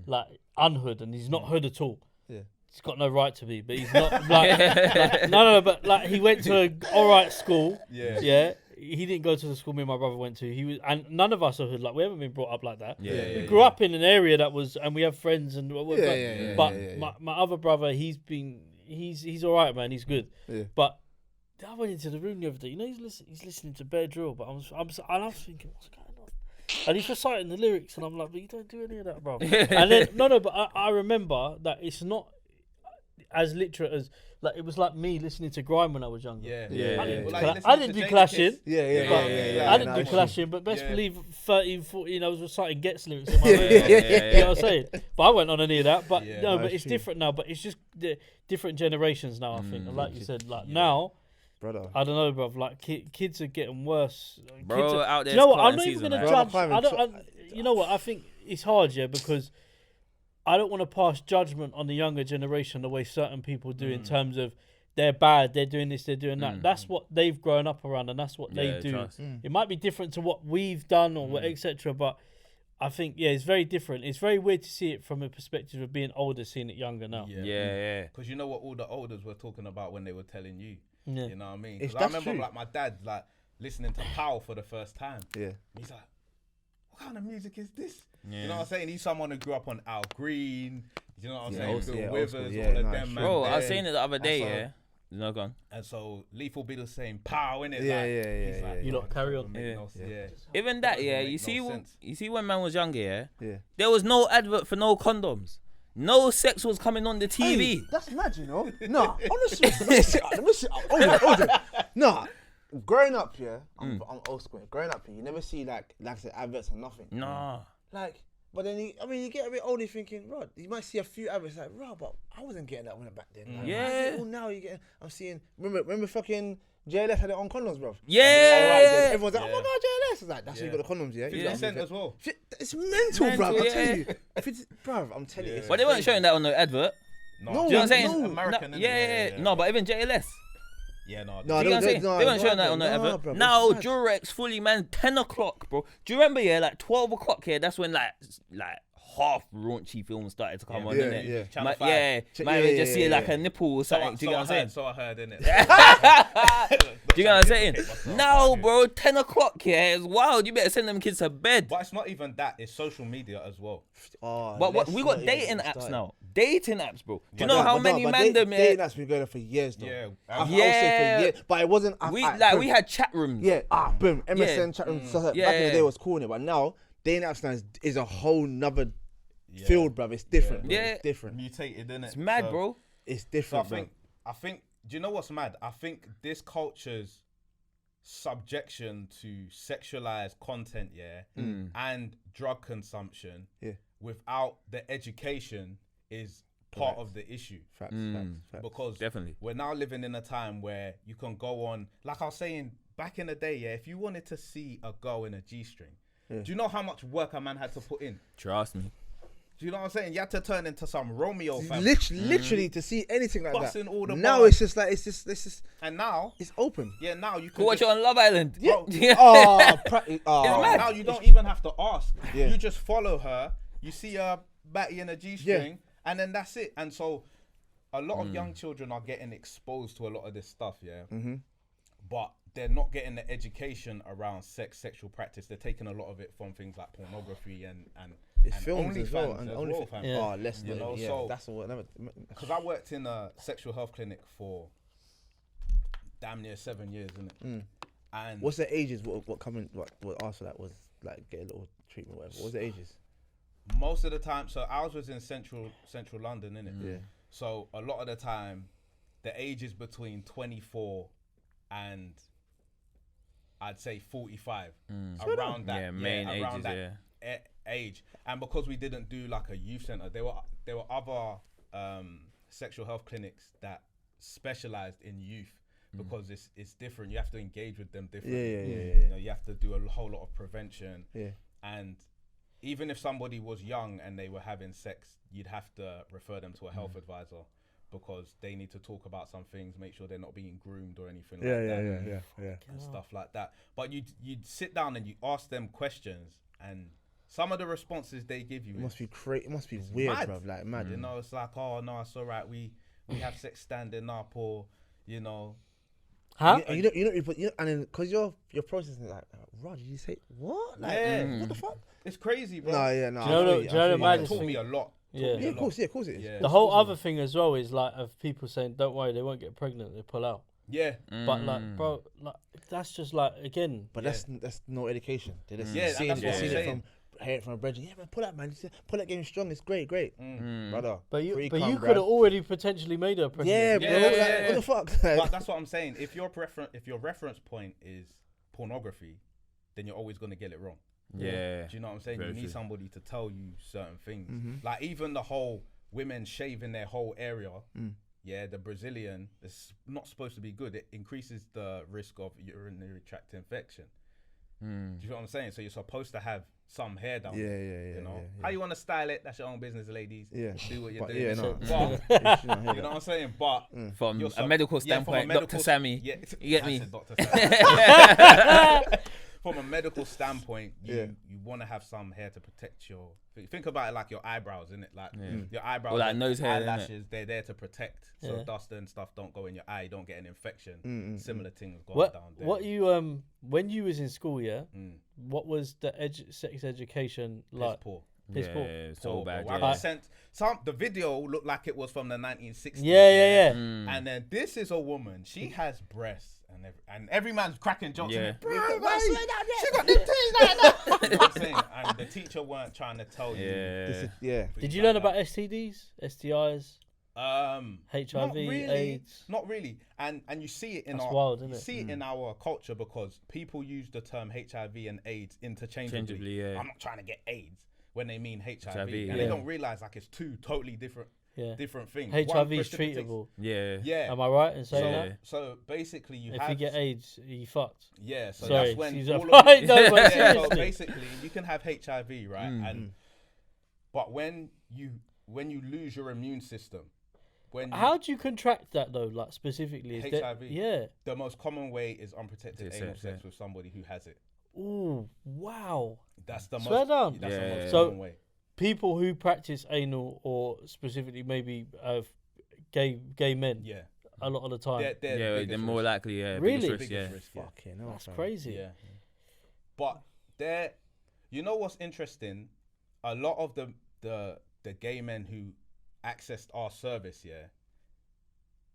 like unhood, and he's not hood at all. He's got no right to be, but he's not like no, but like he went to an alright school. He didn't go to the school me and my brother went to. He was, and none of us are hood. Like we haven't been brought up like that. We grew up in an area that was, and we have friends and my other brother, he's alright, man. He's good. But I went into the room the other day. He's listening to Bear Drill, but I was thinking, what's going on? And he's reciting the lyrics, and I'm like, but you don't do any of that, bro. And then but I remember that it's not as literate as like it was like me listening to grime when I was younger. I didn't do clashing. I didn't do clashing, but best believe 13, 14, I was reciting Gets lyrics in my head. You know what I'm saying? But I went on any of that. But but it's different now. But it's just the different generations now. I think, and like you said, like now. Brother. I don't know, bro. Like kids are getting worse. Bro, out there. Do you know what? I'm not even gonna judge. You know what? I think it's hard, because I don't want to pass judgment on the younger generation the way certain people do in terms of they're bad, they're doing this, they're doing that. That's what they've grown up around, and that's what they do. It might be different to what we've done or etc. But I think it's very different. It's very weird to see it from a perspective of being older, seeing it younger now. Because you know what all the elders were talking about when they were telling you. You know what I mean? Because I remember like my dad like listening to Power for the first time. He's like, what kind of music is this? You know what I'm saying? He's someone who grew up on Al Green. You know what I'm saying? Bill Withers, all of them. Bro, I was saying it the other day, No, go on. And so Lethal be the same Power, innit? Like, you lot carry on. Even that, you see when man was younger, there was no advert for no condoms. No sex was coming on the TV. Hey, that's mad, you know? Nah, honestly, let me sit up. Hold on. Nah, growing up, I'm old school. Growing up, you never see like I said, adverts or nothing. Nah. Like, but then you get a bit older thinking, Rod, you might see a few adverts like, Rod, but I wasn't getting that one back then. Like, now I'm seeing, remember fucking JLS had it on condoms, bro. Everyone's like, oh my God, JLS. It's like, that's how you got the condoms, 50% as well. It's mental, bro. I tell you. Bro, I'm telling you. But they weren't showing that on the advert. No. Do you know what I'm saying? American, No, but even JLS. Yeah, no. They weren't showing that on the advert. Bro, now, Durex fully, man, 10 o'clock, bro. Do you remember, like 12 o'clock here? That's when, like half raunchy films started to come on, innit? Channel 5. Might just see like a nipple or something. Do you get what I'm saying? So I heard, innit? Do you get what I'm saying? No, bro, 10 o'clock here is wild. You better send them kids to bed. But it's not even that. It's social media as well. But we got dating apps now. Dating apps, bro. Do you know how many man them? Dating apps been going on for years, though. I would say for years, but it wasn't. We had chat rooms. Boom, MSN chat rooms. Back in the day, it was cool, but now dating apps now is a whole nother field, bruv. It's different. It's different. Mutated, innit? It's mad, bro. It's different. So I think. Do you know what's mad? I think this culture's subjection to sexualized content, and drug consumption, without the education, is part of the issue. Facts. Because definitely we're now living in a time where you can go on, like I was saying back in the day, if you wanted to see a girl in a G-string, do you know how much work a man had to put in? Trust me. Do you know what I'm saying? You had to turn into some Romeo fam. Literally to see anything like Busting that. All the now bars. it's just like it's just. And now it's open. Yeah, now you can watch it on Love Island. Now you don't even have to ask. You just follow her. You see her batty in a G-string, and then that's it. And so, a lot of young children are getting exposed to a lot of this stuff. But they're not getting the education around sexual practice. They're taking a lot of it from things like pornography and films as well. And let's know. Yeah, so that's all. Because I worked in a sexual health clinic for damn near 7 years, isn't it? And what's the ages? What after that was like get a little treatment, whatever. What's the ages? Most of the time, so ours was in central London, innit? Yeah. So a lot of the time, the age is between 24 and I'd say 45, around that. Yeah, main ages, age. And because we didn't do like a youth center, there were other sexual health clinics that specialized in youth. Because it's different, you have to engage with them differently. You know, you have to do a whole lot of prevention. Yeah. And even if somebody was young and they were having sex, you'd have to refer them to a health advisor because they need to talk about some things, make sure they're not being groomed or anything like that. And stuff like that. But you'd sit down and you ask them questions, and some of the responses they give you it must be crazy. It must be weird, bro. Like mad. You know, it's like, oh no, it's all right. We have sex standing up, or you know. Huh? You know, and then because you're processing like, Rod, did you say what? Like, what the fuck? It's crazy, bro. No. Do you know the maddest taught thing? me a lot. Of course it is. Yeah. The whole other thing as well is like of people saying, "Don't worry, they won't get pregnant. They pull out." Yeah. But like, bro, like that's just like again. But that's no education. They're just seeing it from a brethren. Yeah, man, pull out, man. Pull out, getting strong. It's great, brother. But you could have already potentially made her pregnant. Yeah, bro. Like, what the fuck? But that's what I'm saying. If your reference point is pornography, then you're always gonna get it wrong. Yeah. Do you know what I'm saying? Very you need true. somebody to tell you certain things. Like even the whole women shaving their whole area. Yeah, the Brazilian is not supposed to be good. It increases the risk of urinary tract infection. Do you know what I'm saying? So you're supposed to have some hair down. You know how you want to style it? That's your own business, ladies. Yeah, do what you're but, doing. Yeah, no. But, you know what I'm saying? But from a medical standpoint, Dr. Sammy, you get me? Dr. Sammy. From a medical standpoint, you want to have some hair to protect your. Think about it like your eyebrows, innit? Like your eyebrows, or like nose hair, eyelashes. They're there to protect, so dust and stuff don't go in your eye. You don't get an infection. Similar things going down there. What you when you was in school, what was the sex education like? Piss poor. So bad. I got sent the video looked like it was from the 1960s. Yeah. And then this is a woman. She has breasts. And every man's cracking jokes. Yeah. Bro, she got them titties like that. You know what I'm saying? And the teacher weren't trying to tell you. Did you learn about STDs, STIs, HIV, AIDS? Not really. And you see it in in our culture because people use the term HIV and AIDS interchangeably. I'm not trying to get AIDS when they mean HIV. And they don't realize like it's two totally different things. HIV is treatable. Yeah. Am I right in saying that? So basically, if you get AIDS, you fucked. Yeah. So sorry, that's when so basically you can have HIV, right? But when you lose your immune system, how do you contract that though? Like specifically, HIV. The most common way is unprotected anal sex with somebody who has it. Ooh, wow. That's the most common way. People who practice anal or specifically maybe gay men, a lot of the time, they're more likely, really, risk, Fucking hell, that's crazy. Yeah, but you know what's interesting? A lot of the gay men who accessed our service,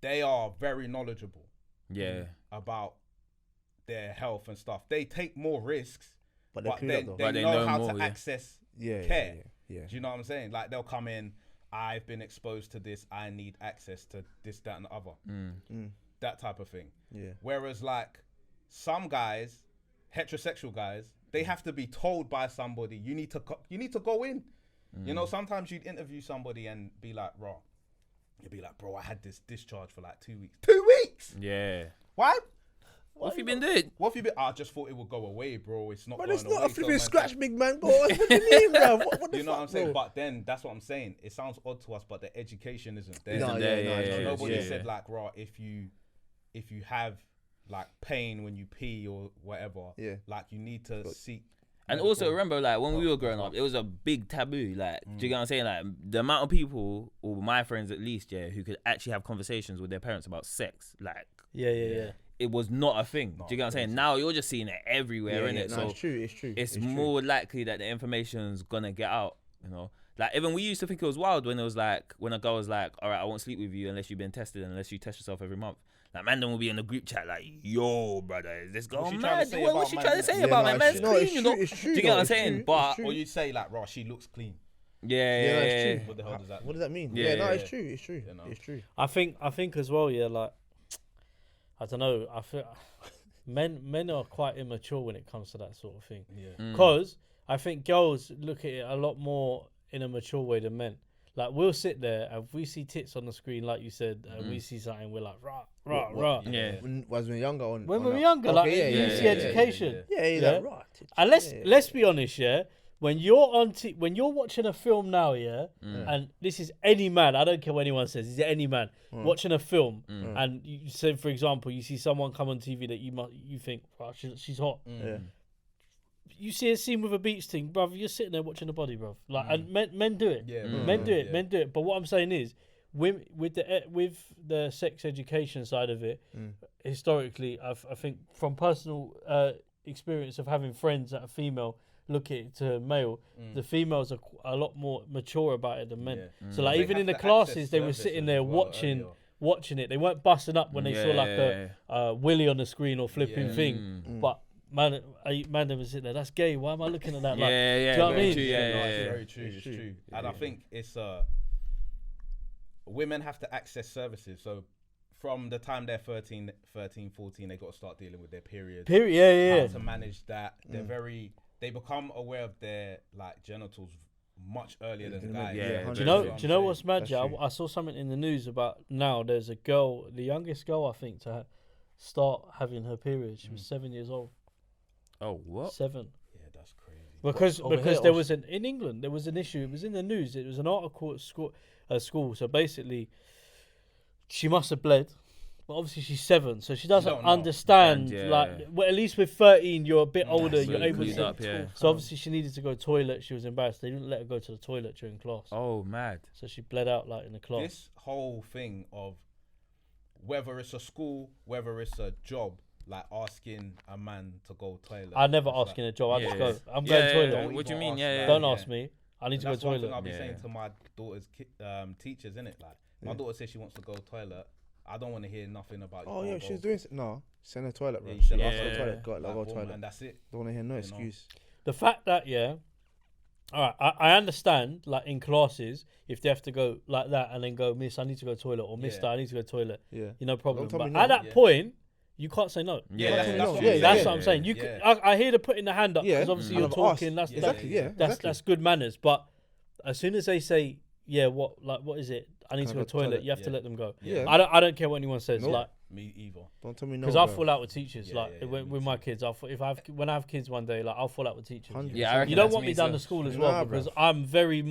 they are very knowledgeable, about their health and stuff. They take more risks, but they know how to access care. Yeah. Do you know what I'm saying? Like they'll come in, I've been exposed to this, I need access to this, that and the other. That type of thing. Yeah. Whereas like some guys, heterosexual guys, they have to be told by somebody, you need to go in. You know, sometimes you'd interview somebody and be like, you'd be like, bro, I had this discharge for like 2 weeks. 2 weeks? Yeah. Why? What have you been doing? I just thought it would go away, bro. It's not going away. But it's not a flipping scratch, big man. Go on. What do you mean, bro? What the you know fuck, what I'm saying? bro? But then, that's what I'm saying. It sounds odd to us, but the education isn't there. Nobody said, like, if you have, like, pain when you pee or whatever, like, you need to seek. And also remember, like, when we were growing up, it was a big taboo. Like, do you get what I'm saying? Like, the amount of people, or my friends at least, who could actually have conversations with their parents about sex, like, it was not a thing. Do you get what I'm saying? Now you're just seeing it everywhere, innit? No, so it's true. It's true. It's more likely that the information's gonna get out. You know, like even we used to think it was wild when it was like when a girl was like, "All right, I won't sleep with you unless you've been tested, unless you test yourself every month." Like man, then will be in the group chat like, "Yo, brother, is this girl mad? What's she trying to say about my man's clean?" You know, do you get what I'm saying? But or you say like, "Raw, she looks clean." Yeah. What the hell does that mean? What does that mean? Yeah, no, it's true. It's true. It's true. I think as well. Yeah, like I don't know. I feel men are quite immature when it comes to that sort of thing. Yeah. Because I think girls look at it a lot more in a mature way than men. Like we'll sit there and if we see tits on the screen, like you said, and we see something, we're like, rah. Yeah. When we were younger, when we were younger, like you see education. Yeah. Like, right. And let's be honest, yeah. When you're when you're watching a film now, and this is any man, I don't care what anyone says, is it any man watching a film, and you say, for example, you see someone come on TV that you think, wow, she's hot. You see a scene with a beach thing, bruv, you're sitting there watching the body, bruv. Like, and men do it. Men do it. But what I'm saying is, with the sex education side of it, historically, I think from personal experience of having friends that are female, look at it to male, the females are a lot more mature about it than men. So like even in the classes, they were sitting there watching it. They weren't busting up when they saw like a willy on the screen or flipping thing. But man, they were sitting there. That's gay. Why am I looking at that? Like, do you know what I mean? It's very true. And I think it's women have to access services. So from the time they're 13, 14, they got to start dealing with their periods. How to manage that. They become aware of their like genitals much earlier than guys. Do you know what's mad? I saw something in the news about now. There's a girl, the youngest girl I think to start having her period. She was 7 years old. Oh, what? 7. Yeah, that's crazy. Because there was in England there was an issue. It was in the news. It was an article at school. So basically, she must have bled. But obviously she's 7, so she doesn't understand. Well, at least with 13, you're a bit older. You're able to. So obviously she needed to go to the toilet. She was embarrassed. They didn't let her go to the toilet during class. Oh, mad! So she bled out like in the class. This whole thing of whether it's a school, whether it's a job, like asking a man to go toilet. I never ask in a job. I just go. I'm going to the toilet. What do you mean? Don't ask me. I need to go to the toilet. That's one thing I'll be saying to my daughter's teachers, innit? Like my daughter says she wants to go to the toilet. I don't want to hear nothing about. Oh yeah, she's doing. No, send her toilet, bro. Send her to the toilet. Go to the toilet, and that's it. Don't want to hear no excuse. The fact that all right, I understand. Like in classes, if they have to go like that and then go, Miss, I need to go to the toilet, or Mister, I need to go to the toilet. Yeah, no problem. But at that point, you can't say no. That's what I'm saying. I hear the putting the hand up because obviously you're talking. That's good manners. But as soon as they say, what is it? I need to go to the toilet. You have to let them go. Yeah. I don't care what anyone says. Like me either. Don't tell me no. Because I'll fall out with teachers. With my kids, when I have kids one day, like I'll fall out with teachers. You don't want me down to school as well because I'm very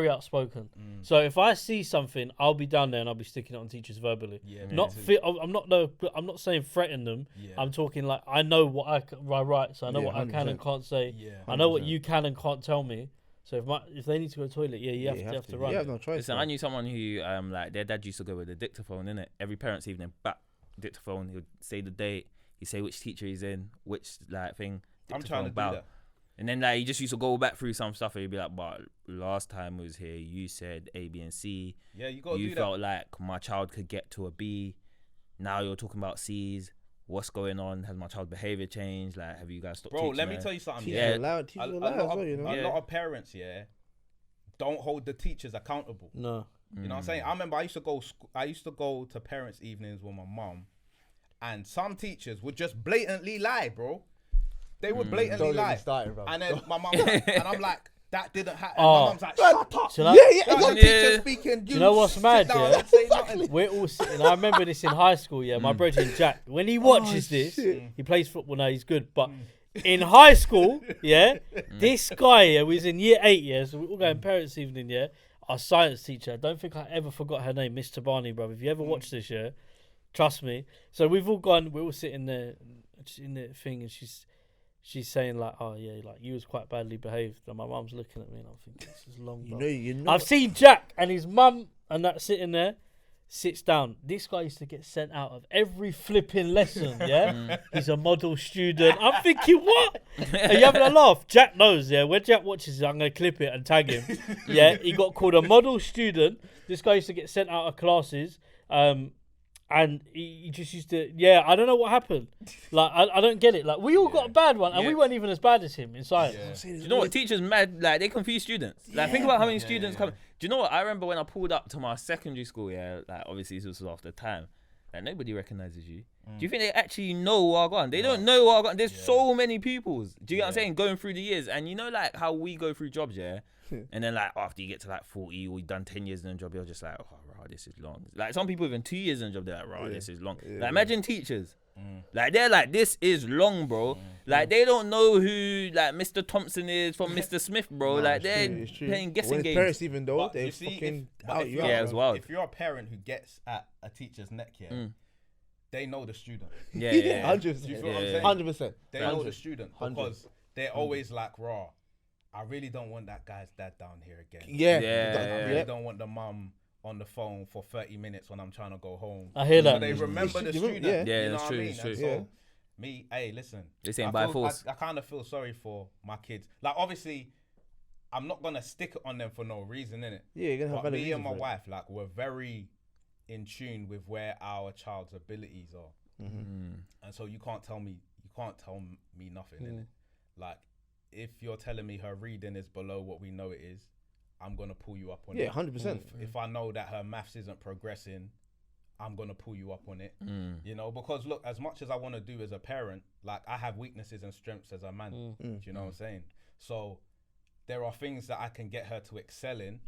outspoken. So if I see something, I'll be down there and I'll be sticking it on teachers verbally. I'm not saying threaten them. I'm talking like I know what I write, so I know what I can and can't say. I know what you can and can't tell me. So if they need to go to the toilet, you have to run. You have no choice. Listen, I knew someone who like their dad used to go with a dictaphone, innit? Every parent's evening, back dictaphone. He would say the date. He'd say which teacher he's in, which like thing. I'm trying to do that. And then like he just used to go back through some stuff and he'd be like, but last time we was here, you said A, B, and C. Yeah, you got to do that. You felt like my child could get to a B. Now you're talking about C's. What's going on? Has my child's behavior changed? Like, have you guys stopped teaching? Bro, let me tell you something. A lot of parents, don't hold the teachers accountable. No. You know what I'm saying? I remember I used to go to parents' evenings with my mum, and some teachers would just blatantly lie, bro. They would blatantly lie. And then my mum, and I'm like, that didn't happen. My mum's like, shut up. Teacher speaking. You know what's mad, We're all sitting. I remember this in high school, my brother Jack, when he watches this, he plays football now, he's good, but in high school, this guy was in year 8, so we're all going parents' evening, our science teacher, I don't think I ever forgot her name, Miss Tabani, bro. If you ever watch this, trust me. So we're all sitting there, just in the thing, and she's saying like, oh yeah, like you was quite badly behaved. And my mum's looking at me and I'm thinking, this is long, bro. You know. I've seen Jack and his mum and that sitting there. sits down. This guy used to get sent out of every flipping lesson, yeah? He's a model student. I'm thinking, what? Are you having a laugh? Jack knows, yeah? When Jack watches it, I'm going to clip it and tag him. Yeah, he got called a model student. This guy used to get sent out of classes. And he just used to, I don't know what happened. Like, I don't get it. Like, we all got a bad one, and we weren't even as bad as him in science. Do you know what? Teachers mad, like, they confuse students. Like, think about how many students come. Do you know what? I remember when I pulled up to my secondary school, like, obviously this was after time. Like, nobody recognizes you. Do you think they actually know what I got? They don't know what I got. There's so many pupils. Do you get what I'm saying? Going through the years. And you know, like, how we go through jobs, and then, like, after you get to, like, 40 or you've done 10 years in a job, you're just like, oh, right, this is long. Like, some people even 2 years in a job, they're like, right, this is long. Like, imagine teachers. Like, they're like, this is long, bro. Like, they don't know who, like, Mr. Thompson is from Mr. Smith, bro. Like, they're playing guessing games. Parents even though, they fucking out you out. As well. If you're a parent who gets at a teacher's neck here, they know the student. 100%. Do you feel what I'm saying? 100%. They know the student because they're always like, raw. I really don't want that guy's dad down here again. I really don't want the mum on the phone for 30 minutes when I'm trying to go home. I hear that. So they remember the student. Yeah, you know that's what true. I mean? True. So me, hey, listen. This ain't by force. I kind of feel sorry for my kids. Like, obviously, I'm not gonna stick it on them for no reason, innit? Yeah, you're gonna have valid reasons. Me and my wife, like, we're very in tune with where our child's abilities are, and so you can't tell me nothing, innit? Like, if you're telling me her reading is below what we know it is, I'm going to pull you up on it. Yeah, 100%. If I know that her maths isn't progressing, I'm going to pull you up on it. You know, because look, as much as I want to do as a parent, like, I have weaknesses and strengths as a man. Do you know what I'm saying? So there are things that I can get her to excel in,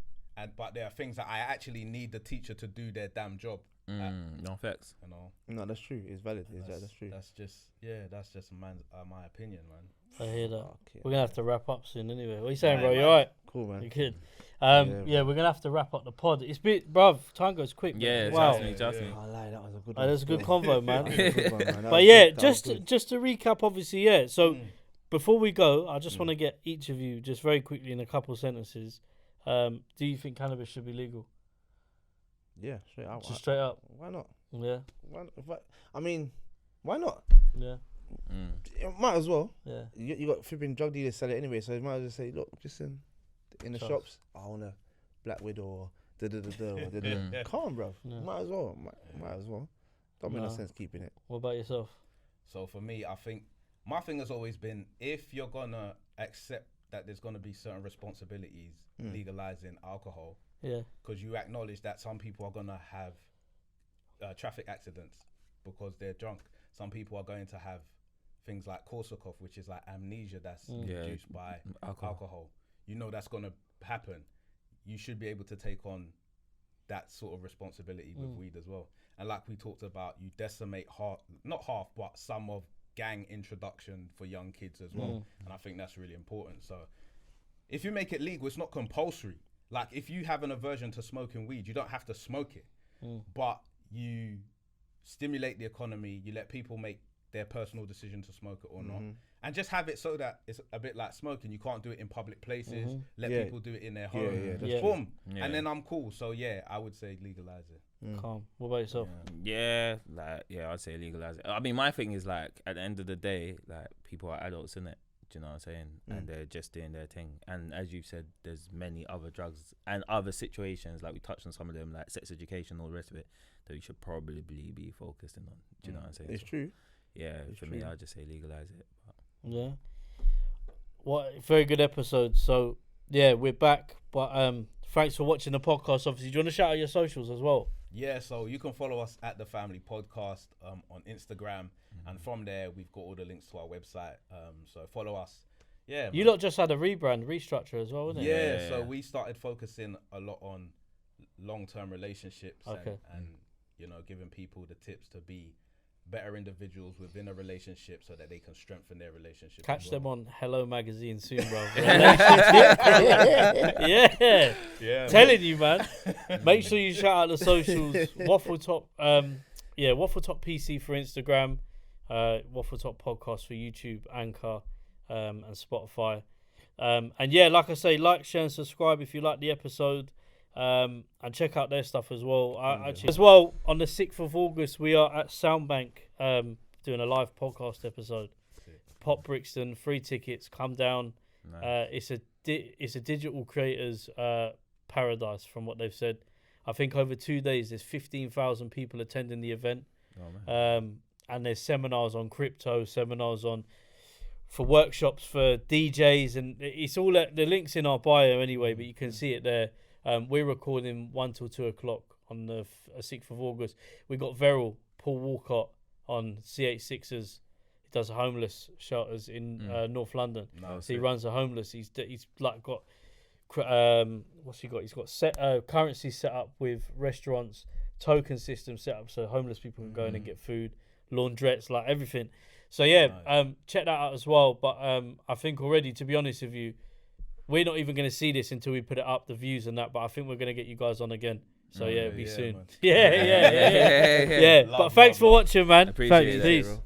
but there are things that I actually need the teacher to do their damn job. No effects. You know? No, that's true. It's valid. That's true. That's just my opinion, man. I hear that. Okay. We're gonna have to wrap up soon anyway. What are you saying, bro? You alright? Cool, man. You good? We're gonna have to wrap up the pod. It's bit, bruv. Time goes quick. Yeah, wow. Trust me. I lie, that was a good one. That's a good convo, man. But just to recap, obviously, So before we go, I just want to get each of you just very quickly in a couple of sentences. Do you think cannabis should be legal? Yeah, straight up. Just straight up. Why not? Yeah. Why not? Yeah. It might as well. Yeah. You got flipping drug dealers sell it anyway, so you might as well say, look, just in the shops, I want a Black Widow or Come on, bro. Yeah. Might as well. Might as well. Don't make no sense keeping it. What about yourself? So for me, I think my thing has always been, if you're gonna accept that there's gonna be certain responsibilities legalizing alcohol, because you acknowledge that some people are gonna have traffic accidents because they're drunk. Some people are going to have things like Korsakoff, which is like amnesia that's induced by alcohol. You know that's going to happen. You should be able to take on that sort of responsibility with weed as well. And like we talked about, you decimate not half, but some of gang introduction for young kids as well. And I think that's really important. So if you make it legal, it's not compulsory. Like, if you have an aversion to smoking weed, you don't have to smoke it. But you stimulate the economy, you let people make their personal decision to smoke it or not, and just have it so that it's a bit like smoking. You can't do it in public places. Let people do it in their home. Boom. And then I'm cool. So I would say legalize it. Calm. What about yourself? I'd say legalize it. I mean, my thing is, like, at the end of the day, like, people are adults, innit? Do you know what I'm saying? And they're just doing their thing. And as you've said, there's many other drugs and other situations, like we touched on some of them, like sex education, all the rest of it, that we should probably be focusing on. Do you know what I'm saying? It's true. Yeah, it's for me, I'd just say legalize it. Yeah. What very good episode. So we're back. But thanks for watching the podcast. Obviously, do you want to shout out your socials as well? Yeah, so you can follow us at the Family Podcast on Instagram, and from there we've got all the links to our website. So follow us. Yeah, you lot just had a restructure as well, didn't it? Yeah, so we started focusing a lot on long-term relationships and giving people the tips to be better individuals within a relationship so that they can strengthen their relationship. Catch them on Hello Magazine soon, bro. Telling you, man. Make sure you shout out the socials. WaffleTop, WaffleTop PC for Instagram, WaffleTop Podcast for YouTube, Anchor, and Spotify. And like I say, like, share, and subscribe if you like the episode. And check out their stuff as well. As well, on the 6th of August, we are at Soundbank doing a live podcast episode. Pop Brixton, free tickets. Come down. Nice. It's a digital creators paradise, from what they've said. I think over 2 days, there's 15,000 people attending the event. And there's seminars on crypto, seminars for workshops for DJs, and it's all the link's in our bio anyway, but you can see it there. We're recording 1 till 2 o'clock on the 6th of August. We got Paul Walcott on CH6ers. He does homeless shelters in North London. So he runs a homeless. He's like got what's he got? He's got currency set up with restaurants, token system set up so homeless people can go in and get food, laundrettes, like everything. So check that out as well. But I think already, to be honest with you, we're not even going to see this until we put it up, the views and that. But I think we're going to get you guys on again. So it'll be soon. Man. Yeah. But thanks for watching, man. Appreciate Thanks. Peace.